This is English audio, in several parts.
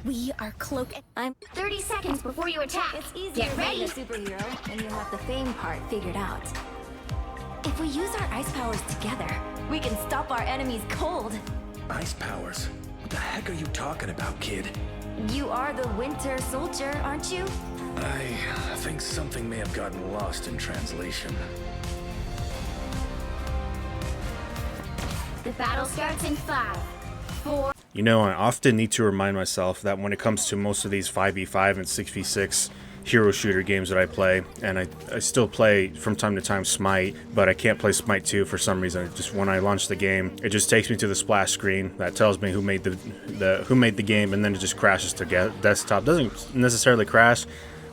We are cloaked. I'm 30 seconds before you attack. It's easy Get to ready. be a superhero, and you have the fame part figured out. If we use our ice powers together, we can stop our enemies cold. Ice powers? What the heck are you talking about, kid? You are the Winter Soldier, aren't you? I think something may have gotten lost in translation. The battle starts in 5, 4. You know, I often need to remind myself that when it comes to most of these 5v5 and 6v6 hero shooter games that I play, and I still play from time to time Smite, but I can't play Smite 2 for some reason. Just when I launch the game, it just takes me to the splash screen that tells me who made the game, and then it just crashes to desktop. Doesn't necessarily crash,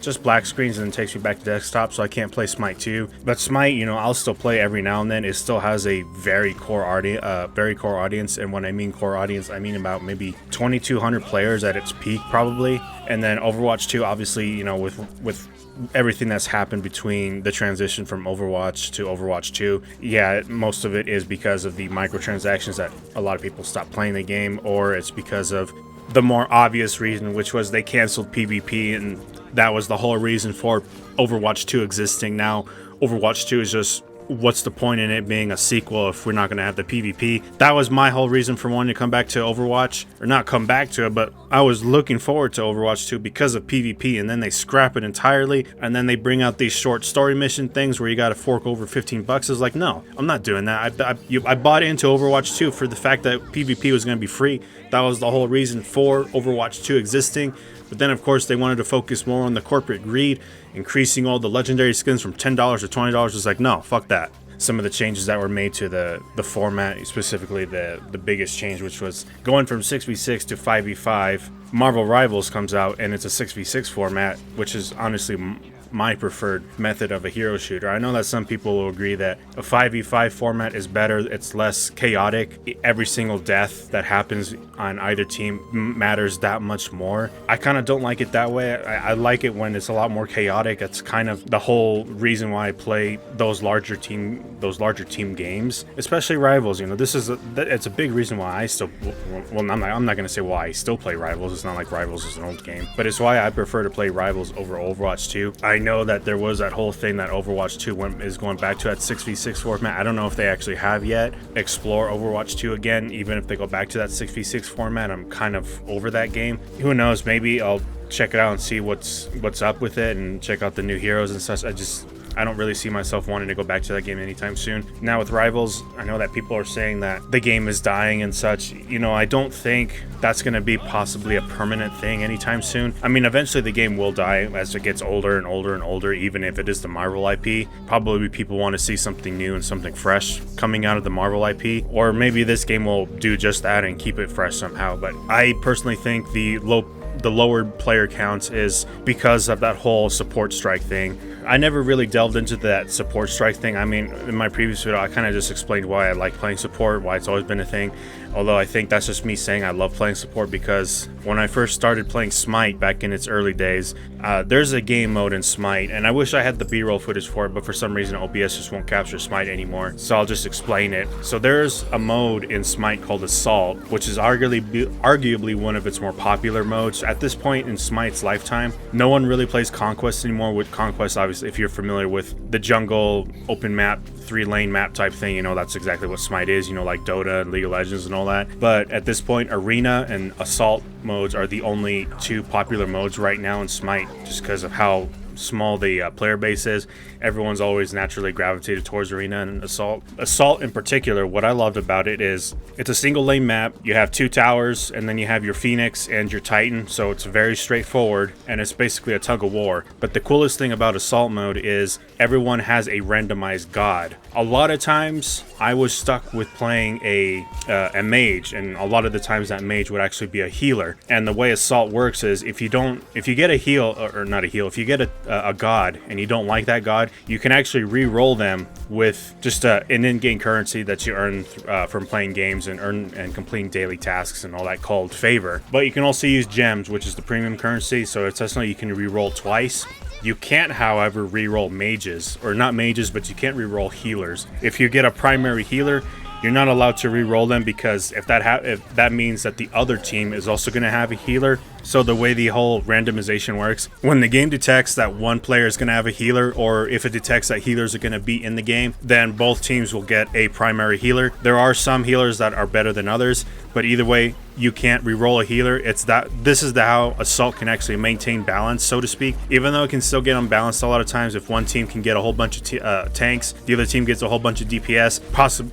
just black screens, and then takes me back to desktop, so I can't play Smite 2. But Smite, you know, I'll still play every now and then. It still has a very core audience, and when I mean core audience, I mean about maybe 2,200 players at its peak, probably. And then Overwatch 2, obviously, you know, with everything that's happened between the transition from Overwatch to Overwatch 2, yeah, most of it is because of the microtransactions that a lot of people stopped playing the game, or it's because of the more obvious reason, which was they canceled PvP, and that was the whole reason for Overwatch 2 existing. Now, Overwatch 2 is just, what's the point in it being a sequel if we're not going to have the PvP? That was my whole reason for wanting to come back to Overwatch, or not come back to it, but I was looking forward to Overwatch 2 because of PvP, and then they scrap it entirely, and then they bring out these short story mission things where you got to fork over $15. It's like, no, I'm not doing that. I bought into Overwatch 2 for the fact that PvP was going to be free. That was the whole reason for Overwatch 2 existing. But then, of course, they wanted to focus more on the corporate greed, increasing all the legendary skins from $10 to $20. It's like, no, fuck that. Some of the changes that were made to the format, specifically the biggest change, which was going from 6v6 to 5v5. Marvel Rivals comes out, and it's a 6v6 format, which is honestly my preferred method of a hero shooter. I know that some people will agree that a 5v5 format is better. It's less chaotic. Every single death that happens on either team matters that much more. I kind of don't like it that way. I like it when it's a lot more chaotic. It's kind of the whole reason why I play those larger team games, especially Rivals. You know, it's a big reason why I still, well, I'm not going to say why I still play Rivals. It's not like Rivals is an old game, but it's why I prefer to play Rivals over Overwatch 2. I know that there was that whole thing that Overwatch 2 is going back to that 6v6 format. I don't know if they actually have yet. Explore Overwatch 2 again, even if they go back to that 6v6 format. I'm kind of over that game. Who knows? Maybe I'll check it out and see what's up with it, and check out the new heroes and such. I don't really see myself wanting to go back to that game anytime soon. Now with Rivals, I know that people are saying that the game is dying and such. You know, I don't think that's going to be possibly a permanent thing anytime soon. I mean, eventually the game will die as it gets older and older and older, even if it is the Marvel IP. Probably people want to see something new and something fresh coming out of the Marvel IP, or maybe this game will do just that and keep it fresh somehow. But I personally think the lower player counts is because of that whole support strike thing. I never really delved into that support strike thing. I mean, in my previous video, I kind of just explained why I like playing support, why it's always been a thing. Although I think that's just me saying I love playing support, because when I first started playing Smite back in its early days, there's a game mode in Smite, and I wish I had the B-roll footage for it, but for some reason OBS just won't capture Smite anymore, so I'll just explain it. So there's a mode in Smite called Assault, which is arguably one of its more popular modes. At this point in Smite's lifetime, no one really plays Conquest anymore. With Conquest, obviously, if you're familiar with the jungle, open map, 3-lane map type thing, you know that's exactly what Smite is, you know, like Dota and League of Legends and all that. But at this point, Arena and Assault modes are the only two popular modes right now in Smite, just because of how small the player base is. Everyone's always naturally gravitated towards Arena and Assault. Assault in particular, what I loved about it is it's a single lane map. You have 2 towers, and then you have your Phoenix and your Titan, so it's very straightforward, and it's basically a tug of war. But the coolest thing about Assault mode is everyone has a randomized god. A lot of times I was stuck with playing a mage, and a lot of the times that mage would actually be a healer. And the way Assault works is if you get a heal, or not a heal, if you get a god and you don't like that god, you can actually re-roll them with just an in-game currency that you earn from playing games and completing daily tasks and all that, called favor. But you can also use gems, which is the premium currency, so it's essentially you can re-roll twice. You can't, however, re-roll mages, or not mages, but you can't re-roll healers. If you get a primary healer, you're not allowed to re-roll them, because if that means that the other team is also going to have a healer, So the way the whole randomization works, when the game detects that one player is going to have a healer, or if it detects that healers are going to be in the game, then both teams will get a primary healer. There are some healers that are better than others, but either way, you can't re-roll a healer. This is how Assault can actually maintain balance, so to speak. Even though it can still get unbalanced a lot of times, if one team can get a whole bunch of tanks, the other team gets a whole bunch of DPS.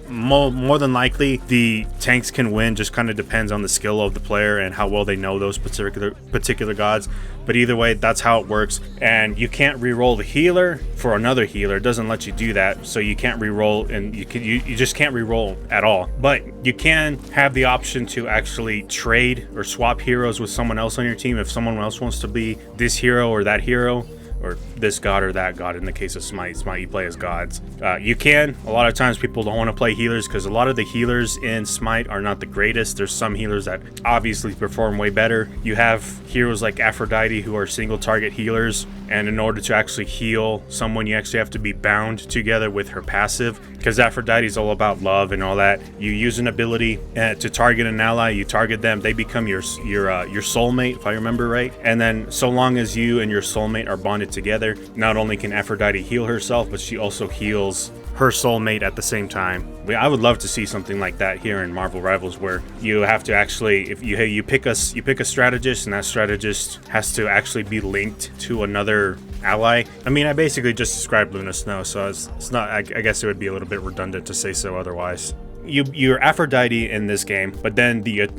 More than likely, the tanks can win. Just kind of depends on the skill of the player and how well they know those particular gods. But either way, that's how it works. And you can't re-roll the healer for another healer. It doesn't let you do that, so you can't re-roll, and you just can't re-roll at all. But you can have the option to actually trade or swap heroes with someone else on your team if someone else wants to be this hero or that hero, or this god or that god. In the case of Smite, you play as gods. You can. A lot of times people don't want to play healers because a lot of the healers in Smite are not the greatest. There's some healers that obviously perform way better. You have heroes like Aphrodite who are single target healers, and in order to actually heal someone, you actually have to be bound together with her passive, because Aphrodite is all about love and all that. You use an ability to target an ally, you target them, they become your soulmate, if I remember right. And then so long as you and your soulmate are bonded together, not only can Aphrodite heal herself, but she also heals her soulmate at the same time. I would love to see something like that here in Marvel Rivals, where you have to actually, if you pick a strategist, and that strategist has to actually be linked to another ally. I mean, I basically just described Luna Snow, so it's not. I guess it would be a little bit redundant to say so otherwise. You're Aphrodite in this game, but then the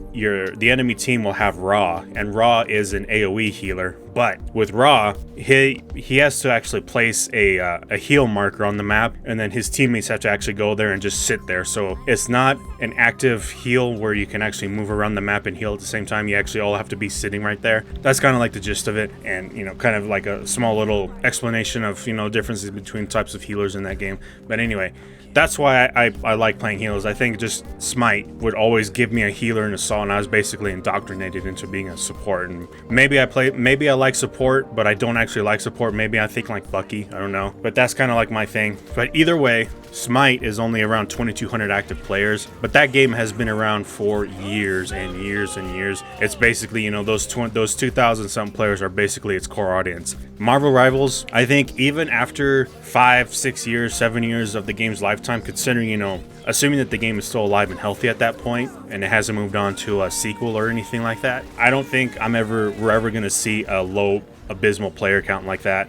enemy team will have Ra, and Ra is an AoE healer. But with Ra, he has to actually place a heal marker on the map, and then his teammates have to actually go there and just sit there. So it's not an active heal where you can actually move around the map and heal at the same time. You actually all have to be sitting right there. That's kind of like the gist of it, and kind of like a small little explanation of differences between types of healers in that game. But anyway, that's why I like playing healers. I think just Smite would always give me a healer in Assault, and I was basically indoctrinated into being a support. And maybe I like support, but I don't actually like support. Maybe I think like Bucky, I don't know. But that's kind of like my thing. But either way, Smite is only around 2,200 active players, but that game has been around for years and years and years. It's basically, those 2,000 something players are basically its core audience. Marvel Rivals, I think even after 5, 6 years, 7 years of the game's lifetime, considering, assuming that the game is still alive and healthy at that point, and it hasn't moved on to a sequel or anything like that, I don't think we're ever going to see a low abysmal player count like that.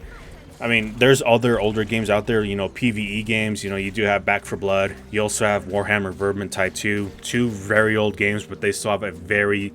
I mean, there's other older games out there, PvE games. You do have Back 4 Blood. You also have Warhammer Vermintide 2. Two very old games, but they still have a very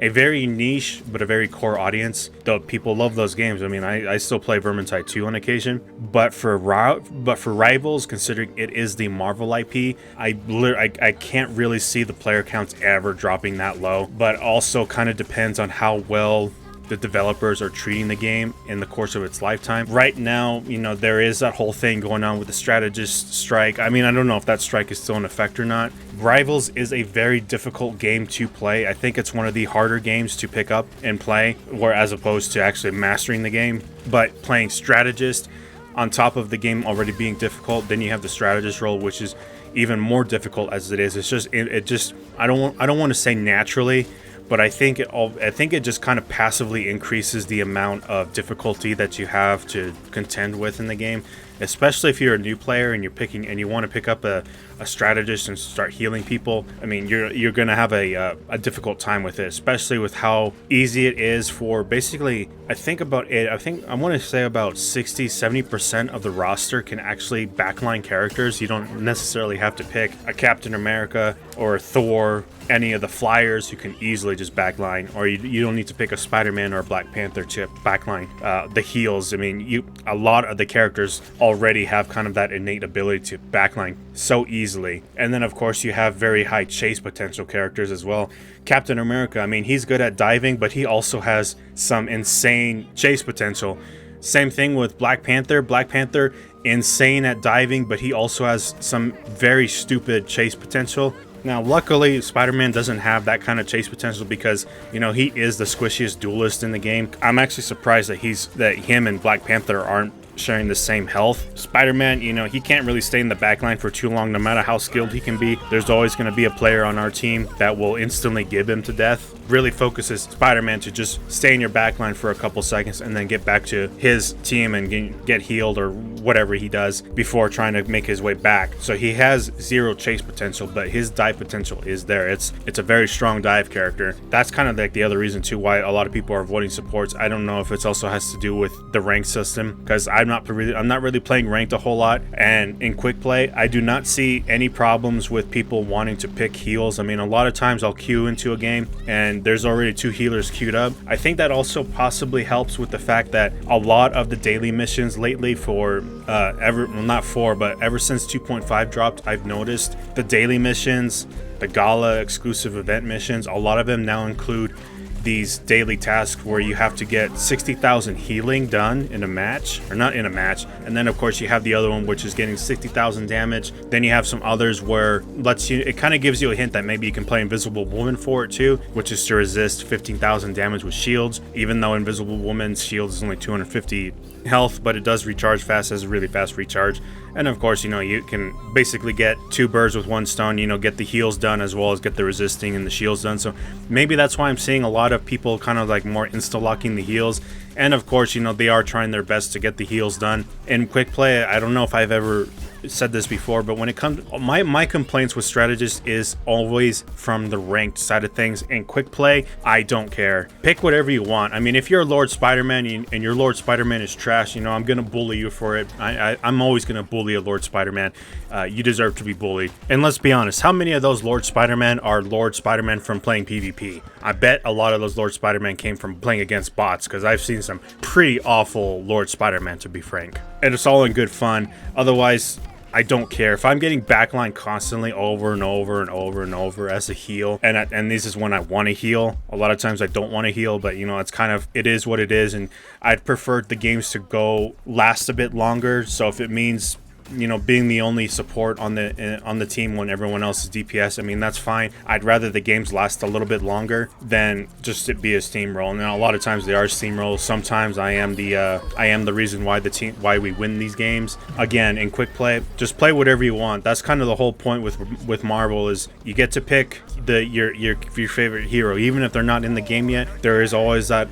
niche but a very core audience. Though people love those games. I mean, I still play Vermintide 2 on occasion. But for Rivals, considering it is the Marvel IP, I can't really see the player counts ever dropping that low. But also kind of depends on how well the developers are treating the game in the course of its lifetime. Right now, there is that whole thing going on with the strategist strike. I mean, I don't know if that strike is still in effect or not. Rivals is a very difficult game to play. I think it's one of the harder games to pick up and play, as opposed to actually mastering the game. But playing strategist on top of the game already being difficult, then you have the strategist role, which is even more difficult as it is. It just I don't want to say naturally, but I think it just kind of passively increases the amount of difficulty that you have to contend with in the game, especially if you're a new player and you want to pick up a strategist and start healing people. I mean, you're gonna have a difficult time with it, especially with how easy it is for basically. I want to say about 60-70% of the roster can actually backline characters. You don't necessarily have to pick a Captain America or a Thor, any of the flyers. You can easily just backline, or you don't need to pick a Spider-Man or a Black Panther to backline the heals. I mean, a lot of the characters already have kind of that innate ability to backline so easily. And then of course you have very high chase potential characters as well. Captain America, I mean, he's good at diving, but he also has some insane chase potential. Same thing with Black Panther. Black Panther, insane at diving, but he also has some very stupid chase potential. Now, luckily, Spider-Man doesn't have that kind of chase potential because, he is the squishiest duelist in the game. I'm actually surprised that him and Black Panther aren't sharing the same health. Spider-Man, you know, he can't really stay in the backline for too long, no matter how skilled he can be. There's always going to be a player on our team that will instantly give him to death. Really focuses Spider-Man to just stay in your backline for a couple seconds and then get back to his team and get healed or whatever he does before trying to make his way back. So he has zero chase potential, but his dive potential is there. It's a very strong dive character. That's kind of like the other reason too why a lot of people are avoiding supports. I don't know if it also has to do with the rank system, because I'm not really playing ranked a whole lot, and in quick play I do not see any problems with people wanting to pick heals. I mean, a lot of times I'll queue into a game and there's already 2 healers queued up. I think that also possibly helps with the fact that a lot of the daily missions lately ever since 2.5 dropped, I've noticed the daily missions, the gala exclusive event missions, a lot of them now include these daily tasks where you have to get 60,000 healing done in a match, or not in a match, and then of course you have the other one which is getting 60,000 damage. Then you have some others where it kind of gives you a hint that maybe you can play Invisible Woman for it too, which is to resist 15,000 damage with shields, even though Invisible Woman's shield is only 250 health, but it does recharge fast, has a really fast recharge. And of course, you know, you can basically get 2 birds with 1 stone, you know, get the heals done as well as get the resisting and the shields done. So maybe that's why I'm seeing a lot of people kind of like more insta-locking the heals. And of course, you know, they are trying their best to get the heals done. In quick play, I don't know if I've ever said this before, but when it comes, my complaints with strategists is always from the ranked side of things. In quick play, I don't care. Pick whatever you want. I mean, if you're Lord Spider-Man and your Lord Spider-Man is trash, you know, I'm gonna bully you for it. I'm always gonna bully a Lord Spider-Man. You deserve to be bullied. And let's be honest, how many of those Lord Spider-Man are Lord Spider-Man from playing PvP? I bet a lot of those Lord Spider-Man came from playing against bots, because I've seen some pretty awful Lord Spider-Man, to be frank. And it's all in good fun. Otherwise, I don't care. If I'm getting backline constantly over and over and over and over as a heal, and this is when I want to heal. A lot of times I don't want to heal, but you know, it is what it is, and I'd prefer the games to last a bit longer. So if it means, you know, being the only support on the team when everyone else is DPS, I mean, that's fine. I'd rather the games last a little bit longer than just it be a steamroll. Now, a lot of times they are steamrolls. Sometimes I am the reason why we win these games. Again, in quick play, just play whatever you want. That's kind of the whole point with Marvel, is you get to pick your favorite hero, even if they're not in the game yet. There is always that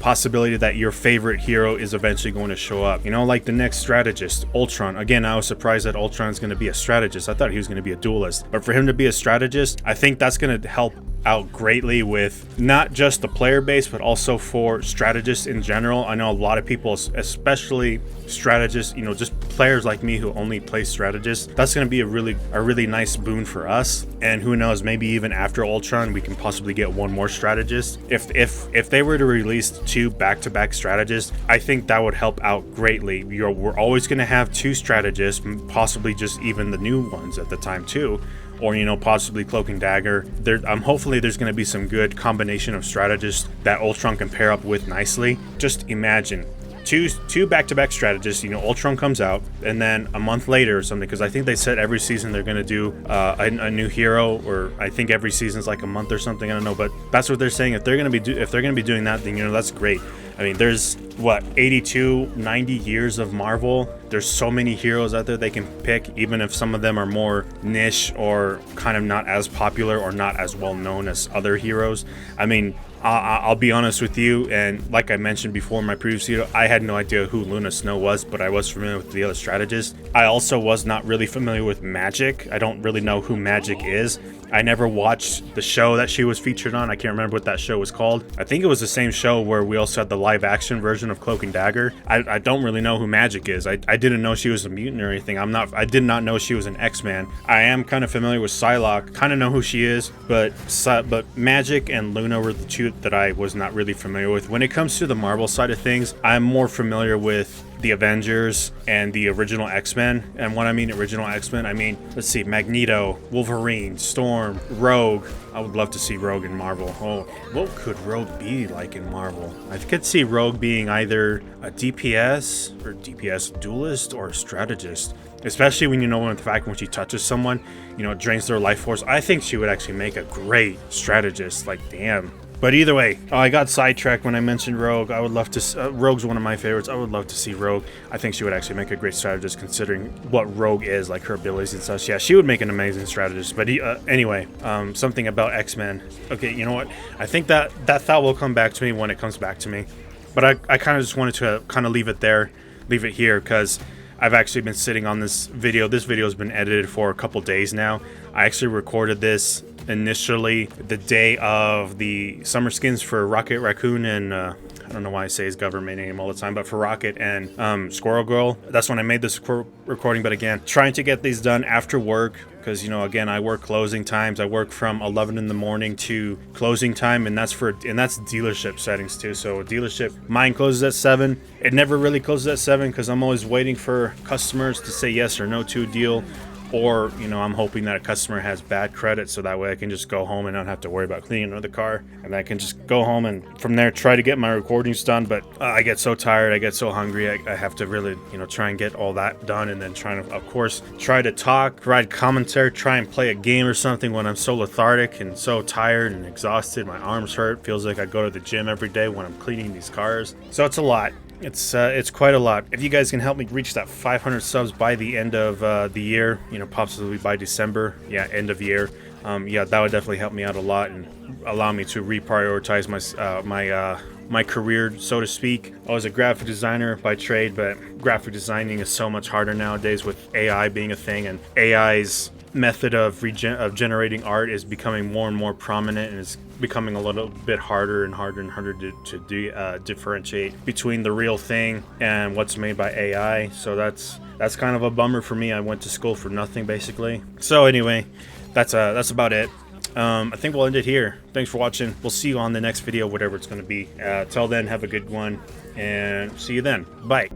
possibility that your favorite hero is eventually going to show up. You know, like the next strategist, Ultron. Again, I was surprised that Ultron's going to be a strategist. I thought he was going to be a duelist. But for him to be a strategist, I think that's going to help out greatly with not just the player base, but also for strategists in general. I know a lot of people, especially strategists, you know, just players like me who only play strategists, that's going to be a really nice boon for us. And who knows, maybe even after Ultron we can possibly get one more strategist. If they were to release 2 back-to-back strategists, I think that would help out greatly. We're always going to have 2 strategists, possibly just even the new ones at the time too, or, you know, possibly Cloak and Dagger. Hopefully there's going to be some good combination of strategists that Ultron can pair up with nicely. Just imagine two back-to-back strategists. You know, Ultron comes out, and then a month later or something, because I think they said every season they're going to do a new hero, or I think every season's like a month or something. I don't know, but that's what they're saying. If they're going to be doing that, then, you know, that's great. I mean, there's 90 years of Marvel. There's so many heroes out there they can pick, even if some of them are more niche or kind of not as popular or not as well known as other heroes. I mean, I'll be honest with you, and like I mentioned before in my previous video, I had no idea who Luna Snow was, but I was familiar with the other strategists. I also was not really familiar with Magic. I don't really know who Magic is. I never watched the show that she was featured on. I can't remember what that show was called. I think it was the same show where we also had the live action version of Cloak and Dagger. I don't really know who Magic is. I didn't know she was a mutant or anything. I did not know she was an X-Man. I am kind of familiar with Psylocke, kind of know who she is, but Magic and Luna were the 2 that I was not really familiar with. When it comes to the Marvel side of things, I'm more familiar with the Avengers and the original X-Men. And when I mean original X-Men, I mean, let's see, Magneto, Wolverine, Storm, Rogue. I would love to see Rogue in Marvel. Oh, what could Rogue be like in Marvel? I could see Rogue being either a DPS duelist or a strategist. Especially when, you know, when the fact when she touches someone, you know, it drains their life force. I think she would actually make a great strategist. Like, damn, But either way, I got sidetracked when I mentioned Rogue. I would love to. Rogue's one of my favorites. I would love to see Rogue. I think she would actually make a great strategist, considering what Rogue is, like her abilities and such. Yeah, she would make an amazing strategist. But anyway, something about X-Men. Okay, you know what? I think that thought will come back to me when it comes back to me. But I kind of just wanted to kind of leave it there, leave it here, because I've actually been sitting on this video. This video has been edited for a couple days now. I actually recorded this initially the day of the summer skins for Rocket Raccoon and I don't know why I say his government name all the time, but for Rocket and Squirrel Girl. That's when I made this recording. But again, trying to get these done after work, because you know, again, I work closing times. I work from 11 in the morning to closing time, and that's dealership settings too. So dealership, mine closes at 7. It never really closes at 7 because I'm always waiting for customers to say yes or no to a deal. Or, you know, I'm hoping that a customer has bad credit, so that way I can just go home and not have to worry about cleaning another car. And I can just go home and from there try to get my recordings done. But I get so tired, I get so hungry, I have to really, you know, try and get all that done. And then trying to, of course, try to talk, provide commentary, try and play a game or something when I'm so lethargic and so tired and exhausted. My arms hurt. Feels like I go to the gym every day when I'm cleaning these cars. So it's a lot. It's quite a lot. If you guys can help me reach that 500 subs by the end of the year, you know, possibly by December, yeah, end of year, yeah, that would definitely help me out a lot and allow me to reprioritize my career, so to speak. I was a graphic designer by trade, but graphic designing is so much harder nowadays with AI being a thing, and AI's method of generating art is becoming more and more prominent, and it's becoming a little bit harder and harder and harder to differentiate between the real thing and what's made by AI. So that's kind of a bummer for me. I went to school for nothing, basically. So anyway, that's about it. I think we'll end it here. Thanks for watching. We'll see you on the next video, whatever it's going to be. Till then, have a good one, and see you then. Bye.